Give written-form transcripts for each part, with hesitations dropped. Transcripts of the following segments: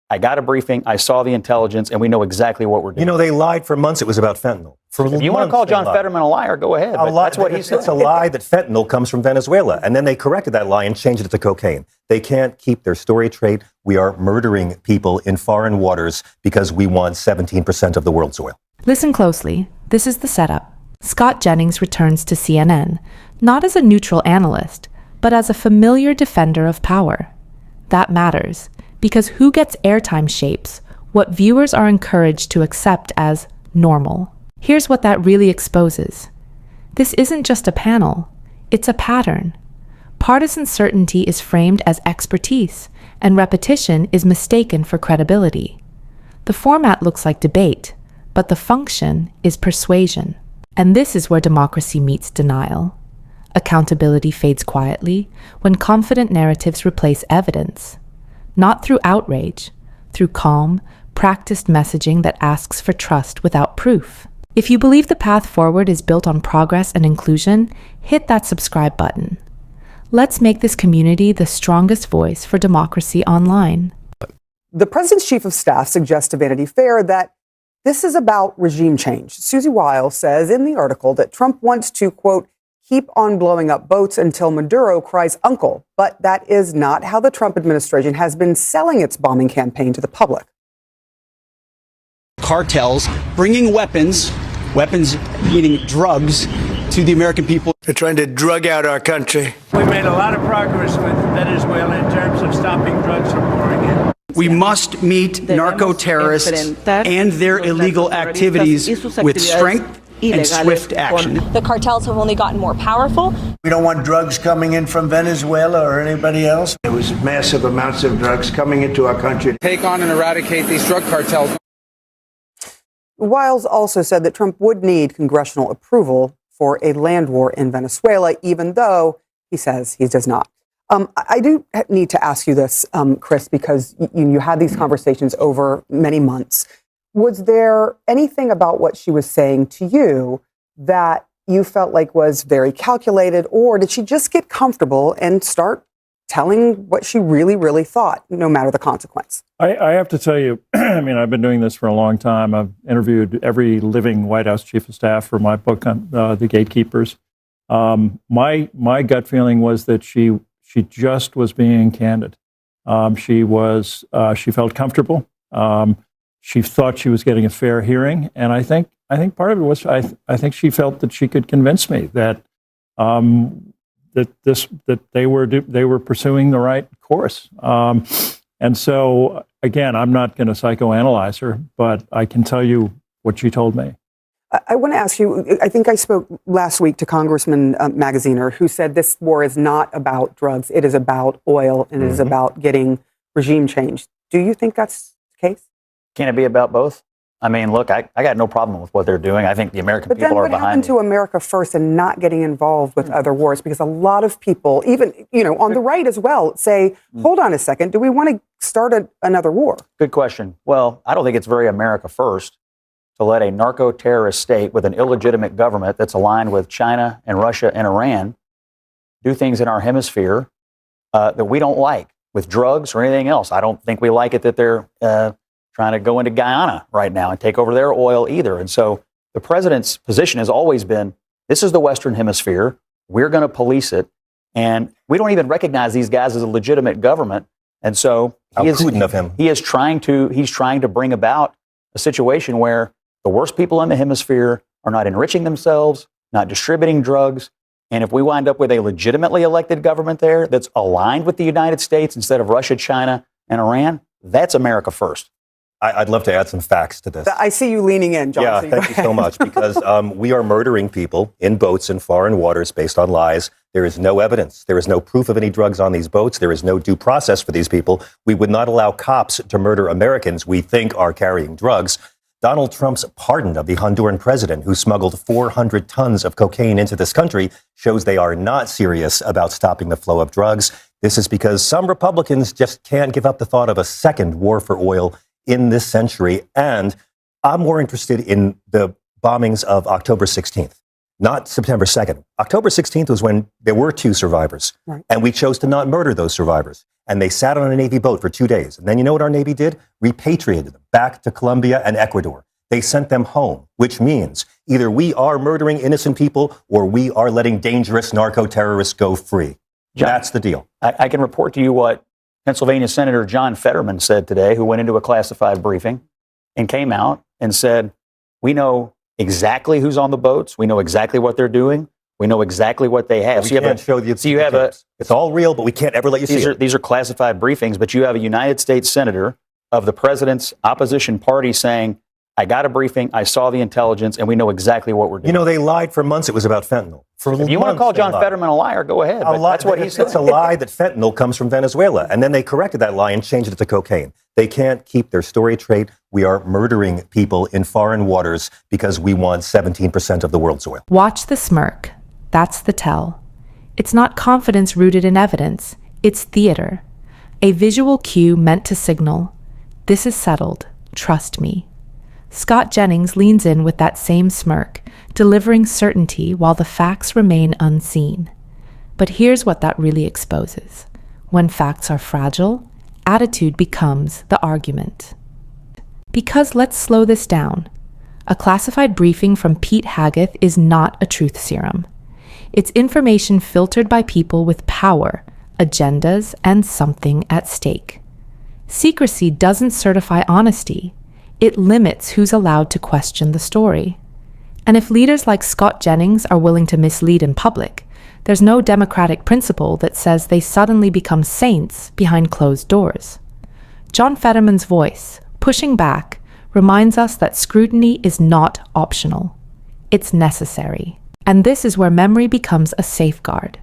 I got a briefing, I saw the intelligence, and we know exactly what we're doing. You know, they lied for months. It was about fentanyl. If you want to call John Fetterman a liar, go ahead. But that's what he said. It's a lie that fentanyl comes from Venezuela. And then they corrected that lie and changed it to cocaine. They can't keep their story straight. We are murdering people in foreign waters because we want 17% of the world's oil. Listen closely. This is the setup. Scott Jennings returns to CNN, not as a neutral analyst, but as a familiar defender of power. That matters, because who gets airtime shapes what viewers are encouraged to accept as normal. Here's what that really exposes. This isn't just a panel, it's a pattern. Partisan certainty is framed as expertise, and repetition is mistaken for credibility. The format looks like debate, but the function is persuasion. And this is where democracy meets denial. Accountability fades quietly when confident narratives replace evidence. Not through outrage, through calm, practiced messaging that asks for trust without proof. If you believe the path forward is built on progress and inclusion, hit that subscribe button. Let's make this community the strongest voice for democracy online. The president's chief of staff suggests to Vanity Fair that this is about regime change. Susie Wiles says in the article that Trump wants to, quote, keep on blowing up boats until Maduro cries uncle. But that is not how the Trump administration has been selling its bombing campaign to the public. Cartels bringing weapons meaning drugs, to the American people. They're trying to drug out our country. We made a lot of progress with Venezuela in terms of stopping drugs from pouring in. We must meet narco-terrorists and their illegal activities with strength and swift action. The cartels have only gotten more powerful. We don't want drugs coming in from Venezuela or anybody else. There was massive amounts of drugs coming into our country. Take on and eradicate these drug cartels. Wiles also said that Trump would need congressional approval for a land war in Venezuela, even though he says he does not. I do need to ask you this, Chris, because you had these conversations over many months. Was there anything about what she was saying to you that you felt like was very calculated, or did she just get comfortable and start telling what she really, really thought, no matter the consequence? I have to tell you, I mean, I've been doing this for a long time. I've interviewed every living White House chief of staff for my book on the gatekeepers. My gut feeling was that she just was being candid. She felt comfortable. She thought she was getting a fair hearing, and I think part of it was I think she felt that she could convince me that that they were pursuing the right course. And so again, I'm not going to psychoanalyze her, but I can tell you what she told me. I want to ask you, I think I spoke last week to Congressman Magaziner, who said this war is not about drugs, it is about oil, and it is about getting regime change. Do you think that's the case? Can it be about both? I mean, look, I got no problem with what they're doing. I think the American people are behind it. But then what happened to America First and not getting involved with other wars? Because a lot of people, even, on the right as well, say, hold on a second, do we want to start another war? Good question. Well, I don't think it's very America First to let a narco-terrorist state with an illegitimate government that's aligned with China and Russia and Iran do things in our hemisphere that we don't like, with drugs or anything else. I don't think we like it that they're trying to go into Guyana right now and take over their oil either. And so the president's position has always been, this is the Western Hemisphere, we're going to police it, and we don't even recognize these guys as a legitimate government. And so he's trying to bring about a situation where the worst people in the hemisphere are not enriching themselves, not distributing drugs. And if we wind up with a legitimately elected government there that's aligned with the United States instead of Russia, China, and Iran, that's America First. I'd love to add some facts to this. I see you leaning in, John. Yeah, thank you so much, because we are murdering people in boats in foreign waters based on lies. There is no evidence. There is no proof of any drugs on these boats. There is no due process for these people. We would not allow cops to murder Americans we think are carrying drugs. Donald Trump's pardon of the Honduran president who smuggled 400 tons of cocaine into this country shows they are not serious about stopping the flow of drugs. This is because some Republicans just can't give up the thought of a second war for oil in this century. And I'm more interested in the bombings of October 16th. not September 2nd. October 16th was when there were 2 survivors. Right. And we chose to not murder those survivors. And they sat on a Navy boat for 2 days. And then you know what our Navy did? Repatriated them back to Colombia and Ecuador. They sent them home, which means either we are murdering innocent people or we are letting dangerous narco-terrorists go free. John, that's the deal. I can report to you what Pennsylvania Senator John Fetterman said today, who went into a classified briefing and came out and said, we know exactly who's on the boats. We know exactly what they're doing. We know exactly what they have. We can't show you. So you have a. It's all real, but we can't ever let you see it. These are classified briefings, but you have a United States senator of the president's opposition party saying, I got a briefing, I saw the intelligence, and we know exactly what we're doing. You know, they lied for months. It was about fentanyl. If you want to call John Fetterman a liar, go ahead. That's what he said. It's a lie that fentanyl comes from Venezuela. And then they corrected that lie and changed it to cocaine. They can't keep their story straight. We are murdering people in foreign waters because we want 17% of the world's oil. Watch the smirk. That's the tell. It's not confidence rooted in evidence. It's theater. A visual cue meant to signal, this is settled. Trust me. Scott Jennings leans in with that same smirk, delivering certainty while the facts remain unseen. But here's what that really exposes. When facts are fragile, attitude becomes the argument. Because let's slow this down. A classified briefing from Pete Haggith is not a truth serum. It's information filtered by people with power, agendas, and something at stake. Secrecy doesn't certify honesty. It limits who's allowed to question the story. And if leaders like Scott Jennings are willing to mislead in public, there's no democratic principle that says they suddenly become saints behind closed doors. John Fetterman's voice, pushing back, reminds us that scrutiny is not optional. It's necessary. And this is where memory becomes a safeguard.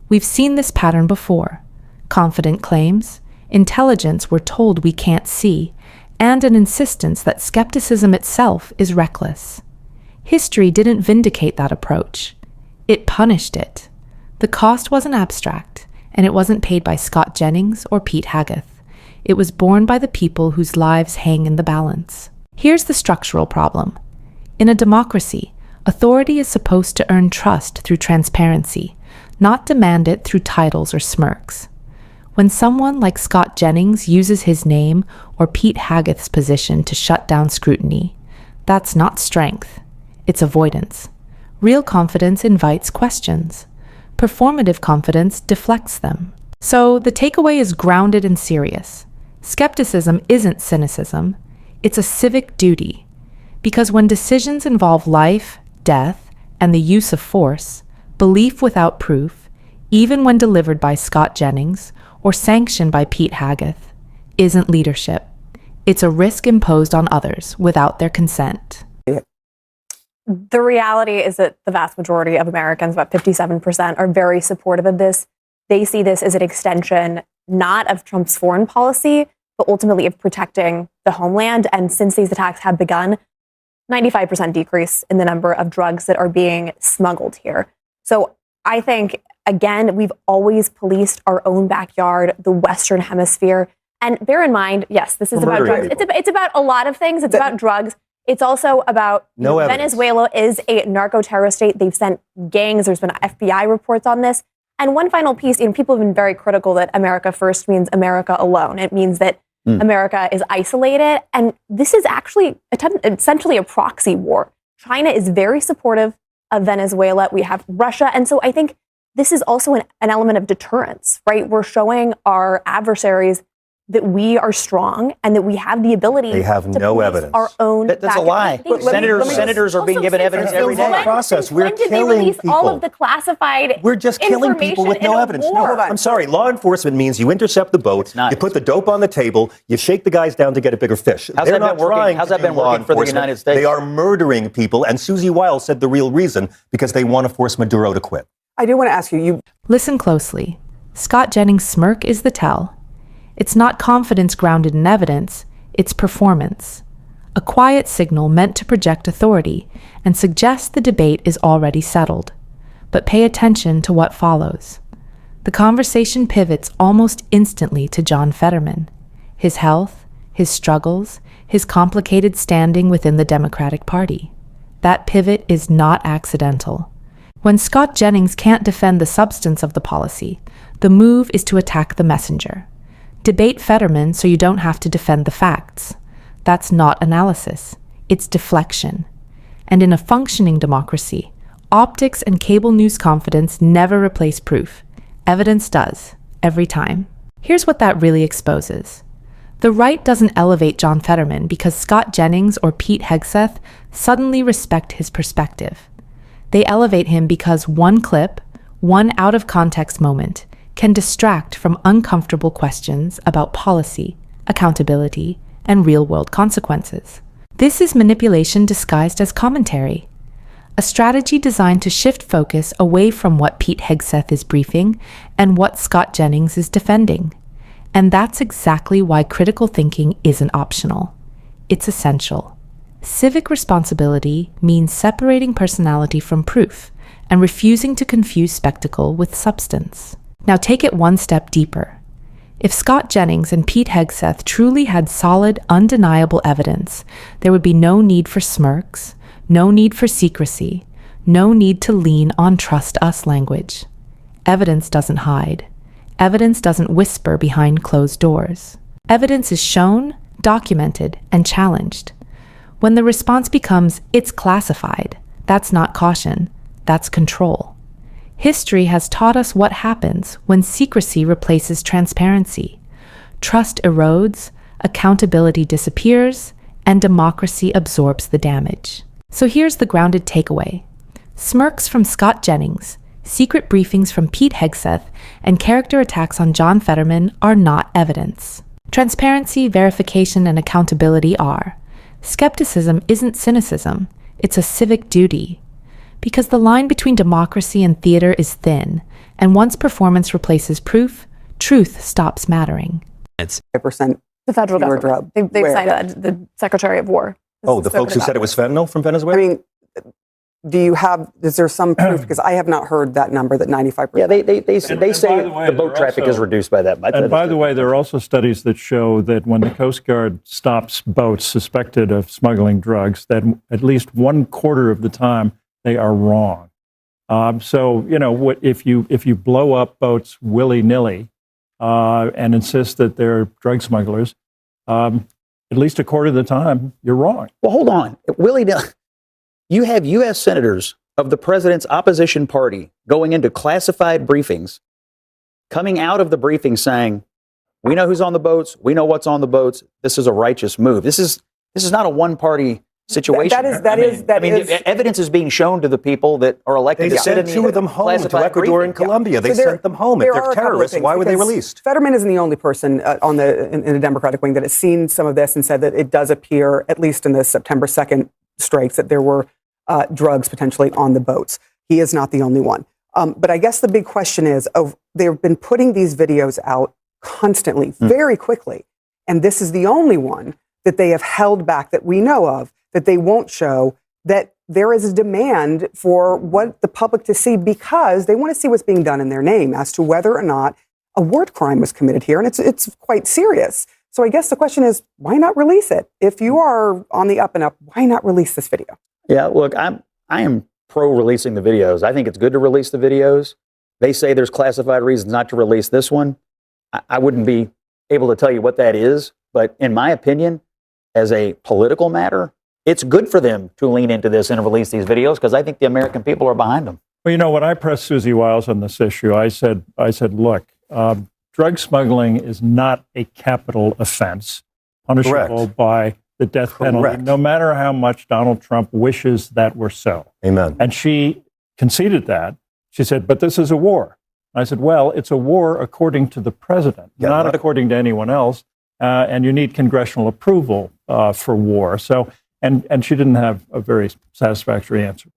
We've seen this pattern before. Confident claims, intelligence we're told we can't see, and an insistence that skepticism itself is reckless. History didn't vindicate that approach. It punished it. The cost wasn't abstract, and it wasn't paid by Scott Jennings or Pete Haggith. It was borne by the people whose lives hang in the balance. Here's the structural problem. In a democracy, authority is supposed to earn trust through transparency, not demand it through titles or smirks. When someone like Scott Jennings uses his name or Pete Haggith's position to shut down scrutiny, that's not strength. It's avoidance. Real confidence invites questions. Performative confidence deflects them. So the takeaway is grounded and serious. Skepticism isn't cynicism. It's a civic duty. Because when decisions involve life, death, and the use of force, belief without proof, even when delivered by Scott Jennings or sanctioned by Pete Haggith, isn't leadership. It's a risk imposed on others without their consent. The reality is that the vast majority of Americans, about 57%, are very supportive of this. They see this as an extension not of Trump's foreign policy, but ultimately of protecting the homeland. And since these attacks have begun, 95% decrease in the number of drugs that are being smuggled here. So I think, again, we've always policed our own backyard, the Western Hemisphere. And bear in mind, yes, this is about drugs. It's about a lot of things. It's about drugs. It's also about Venezuela is a narco-terrorist state. They've sent gangs. There's been FBI reports on this. And one final piece, people have been very critical that America first means America alone. It means that America is isolated. And this is actually essentially a proxy war. China is very supportive of Venezuela. We have Russia. And so I think this is also an element of deterrence, right? We're showing our adversaries that we are strong and that we have the ability they have to no evidence. Our own That's a lie. Senators are being given evidence every day. Process. We're killing people. All of the classified We're just killing people with no evidence. No, I'm sorry. Law enforcement means you intercept the boat, you put the dope on the table, you shake the guys down to get a bigger fish. How's that been working for the United States? They are murdering people, and Susie Wiles said the real reason, because they want to force Maduro to quit. I do want to ask you. Listen closely. Scott Jennings' smirk is the tell. It's not confidence grounded in evidence, it's performance. A quiet signal meant to project authority and suggest the debate is already settled. But pay attention to what follows. The conversation pivots almost instantly to John Fetterman, his health, his struggles, his complicated standing within the Democratic Party. That pivot is not accidental. When Scott Jennings can't defend the substance of the policy, the move is to attack the messenger. Debate Fetterman so you don't have to defend the facts. That's not analysis. It's deflection. And in a functioning democracy, optics and cable news confidence never replace proof. Evidence does, every time. Here's what that really exposes. The right doesn't elevate John Fetterman because Scott Jennings or Pete Hegseth suddenly respect his perspective. They elevate him because one clip, one out-of-context moment, can distract from uncomfortable questions about policy, accountability, and real-world consequences. This is manipulation disguised as commentary. A strategy designed to shift focus away from what Pete Hegseth is briefing and what Scott Jennings is defending. And that's exactly why critical thinking isn't optional. It's essential. Civic responsibility means separating personality from proof and refusing to confuse spectacle with substance. Now take it one step deeper. If Scott Jennings and Pete Hegseth truly had solid, undeniable evidence, there would be no need for smirks, no need for secrecy, no need to lean on trust us language. Evidence doesn't hide. Evidence doesn't whisper behind closed doors. Evidence is shown, documented, and challenged. When the response becomes, it's classified, that's not caution, that's control. History has taught us what happens when secrecy replaces transparency. Trust erodes, accountability disappears, and democracy absorbs the damage. So here's the grounded takeaway. Smirks from Scott Jennings, secret briefings from Pete Hegseth, and character attacks on John Fetterman are not evidence. Transparency, verification, and accountability are. Skepticism isn't cynicism, it's a civic duty. Because the line between democracy and theater is thin, and once performance replaces proof, truth stops mattering. It's 5% the federal government. They've cited the Secretary of War. The folks who said it was fentanyl from Venezuela? I mean, is there some proof? Because I have not heard that number, that 95%. Yeah, they say the boat traffic is reduced by that much. And by the way, there are also studies that show that when the Coast Guard stops boats suspected of smuggling drugs, that at least 1/4 of the time they are wrong. So, if you blow up boats willy-nilly and insist that they're drug smugglers, at least 1/4 of the time, you're wrong. Well, hold on. Willy-nilly. You have U.S. senators of the president's opposition party going into classified briefings, coming out of the briefing saying, we know who's on the boats, we know what's on the boats, this is a righteous move. This is not a one-party situation. Evidence is being shown to the people that are elected. They sent 2 of them home to Ecuador and Colombia. They sent them home. If they're terrorists, why were they released? Fetterman isn't the only person in the Democratic wing that has seen some of this and said that it does appear, at least in the September 2nd strikes, that there were drugs potentially on the boats. He is not the only one. But I guess the big question is, they've been putting these videos out constantly, very quickly. And this is the only one that they have held back that we know of, that they won't show, that there is a demand for what the public to see because they want to see what's being done in their name as to whether or not a war crime was committed here. And it's quite serious. So I guess the question is, why not release it? If you are on the up and up, why not release this video? Yeah, look, I am pro-releasing the videos. I think it's good to release the videos. They say there's classified reasons not to release this one. I wouldn't be able to tell you what that is, but in my opinion, as a political matter, it's good for them to lean into this and release these videos because I think the American people are behind them. Well, when I pressed Susie Wiles on this issue, I said, look, drug smuggling is not a capital offense punishable by the death penalty, no matter how much Donald Trump wishes that were so. Amen. And she conceded that. She said, but this is a war. I said, well, it's a war according to the president, not according to anyone else. And you need congressional approval for war. So, and she didn't have a very satisfactory answer.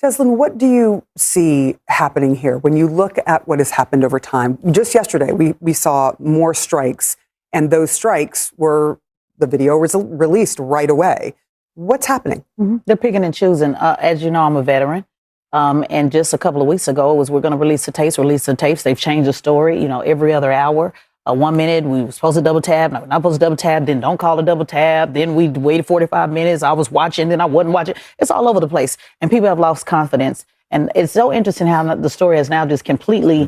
Deslin, what do you see happening here when you look at what has happened over time? Just yesterday, we saw more strikes, and those strikes were, the video was released right away. What's happening? Mm-hmm. They're picking and choosing. As you know, I'm a veteran. And just a couple of weeks ago, it was, we're going to release the tapes. They've changed the story, every other hour. 1 minute, we were supposed to double tab. No, we're not supposed to double tab. Then don't call it double tab. Then we waited 45 minutes. I was watching, then I wasn't watching. It's all over the place. And people have lost confidence. And it's so interesting how the story has now just completely,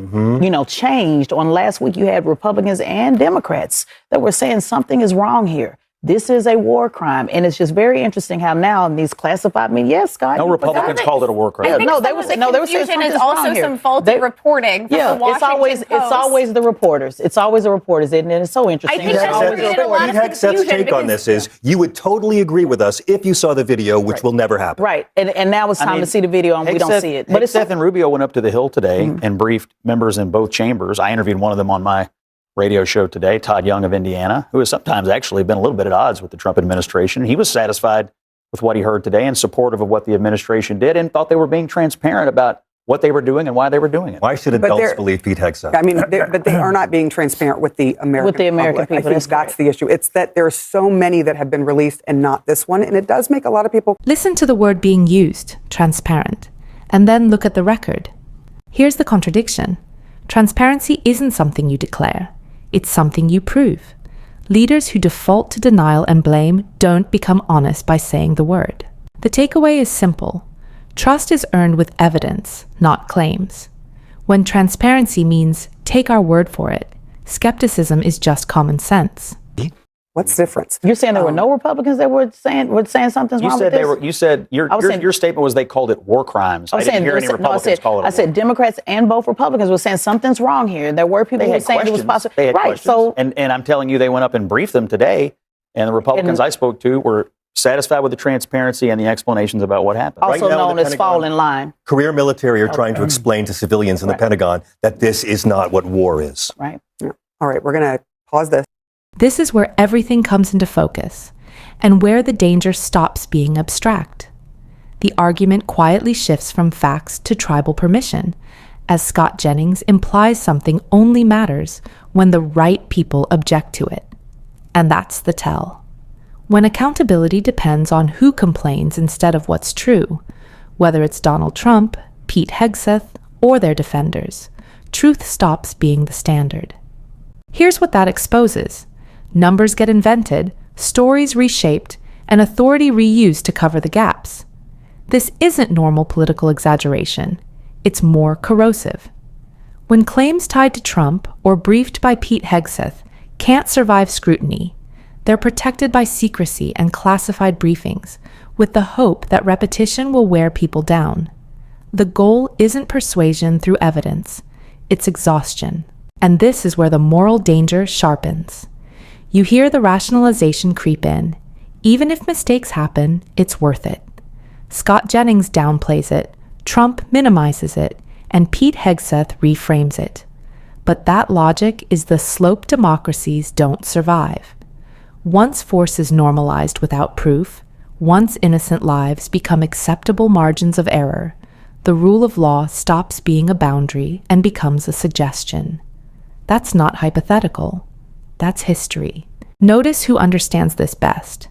changed. On last week, you had Republicans and Democrats that were saying something is wrong here. This is a war crime. And it's just very interesting how now in these classified, yes, Scott. No Republicans called it a war crime. They were saying is also some faulty reporting from the Washington Post. It's always the reporters. It's always the reporters, isn't it? It's so interesting. I think Pete Hegseth's take on this is you would totally agree with us if you saw the video, which will never happen. Right. And now it's time to see the video and we don't see it. But Hegseth and Rubio went up to the Hill today and briefed members in both chambers. I interviewed one of them on my radio show today, Todd Young of Indiana, who has sometimes actually been a little bit at odds with the Trump administration. He was satisfied with what he heard today and supportive of what the administration did and thought they were being transparent about what they were doing and why they were doing it. Why should adults believe Pete Hegseth? I mean, but they are not being transparent with the American public. people. I think that's the issue. It's that there are so many that have been released and not this one, and it does make a lot of people... Listen to the word being used, transparent, and then look at the record. Here's the contradiction. Transparency isn't something you declare. It's something you prove. Leaders who default to denial and blame don't become honest by saying the word. The takeaway is simple. Trust is earned with evidence, not claims. When transparency means take our word for it, skepticism is just common sense. What's the difference? You're saying there were no Republicans that were saying something's wrong with this? You said your statement was they called it war crimes. I didn't hear any Republicans call it. I said Democrats and both Republicans were saying something's wrong here. There were people who were saying it was possible. They had right. Questions. So and I'm telling you, they went up and briefed them today, and the Republicans I spoke to were satisfied with the transparency and the explanations about what happened. Also known as fall in line. Career military are trying to explain to civilians in the Pentagon that this is not what war is. Right. Yeah. All right, we're going to pause this. This is where everything comes into focus and where the danger stops being abstract. The argument quietly shifts from facts to tribal permission, as Scott Jennings implies something only matters when the right people object to it. And that's the tell. When accountability depends on who complains instead of what's true, whether it's Donald Trump, Pete Hegseth, or their defenders, truth stops being the standard. Here's what that exposes. Numbers get invented, stories reshaped, and authority reused to cover the gaps. This isn't normal political exaggeration. It's more corrosive. When claims tied to Trump or briefed by Pete Hegseth can't survive scrutiny, they're protected by secrecy and classified briefings, with the hope that repetition will wear people down. The goal isn't persuasion through evidence, it's exhaustion. And this is where the moral danger sharpens. You hear the rationalization creep in. Even if mistakes happen, it's worth it. Scott Jennings downplays it, Trump minimizes it, and Pete Hegseth reframes it. But that logic is the slope democracies don't survive. Once force is normalized without proof, once innocent lives become acceptable margins of error, the rule of law stops being a boundary and becomes a suggestion. That's not hypothetical. That's history. Notice who understands this best.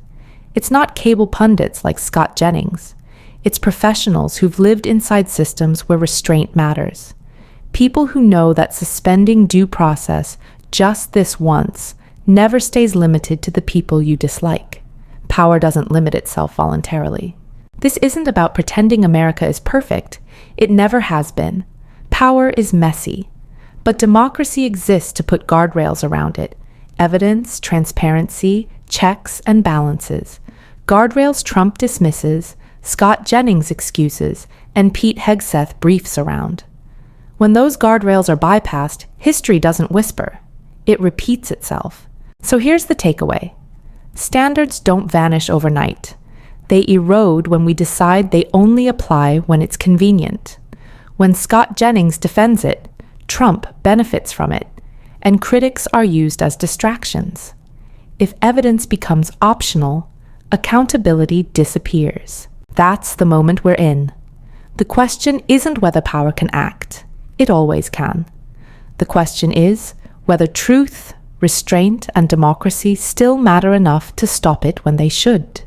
It's not cable pundits like Scott Jennings. It's professionals who've lived inside systems where restraint matters. People who know that suspending due process just this once never stays limited to the people you dislike. Power doesn't limit itself voluntarily. This isn't about pretending America is perfect. It never has been. Power is messy. But democracy exists to put guardrails around it. Evidence, transparency, checks, and balances. Guardrails Trump dismisses, Scott Jennings excuses, and Pete Hegseth briefs around. When those guardrails are bypassed, history doesn't whisper. It repeats itself. So here's the takeaway. Standards don't vanish overnight. They erode when we decide they only apply when it's convenient. When Scott Jennings defends it, Trump benefits from it, and critics are used as distractions. If evidence becomes optional, accountability disappears. That's the moment we're in. The question isn't whether power can act. It always can. The question is whether truth, restraint, and democracy still matter enough to stop it when they should.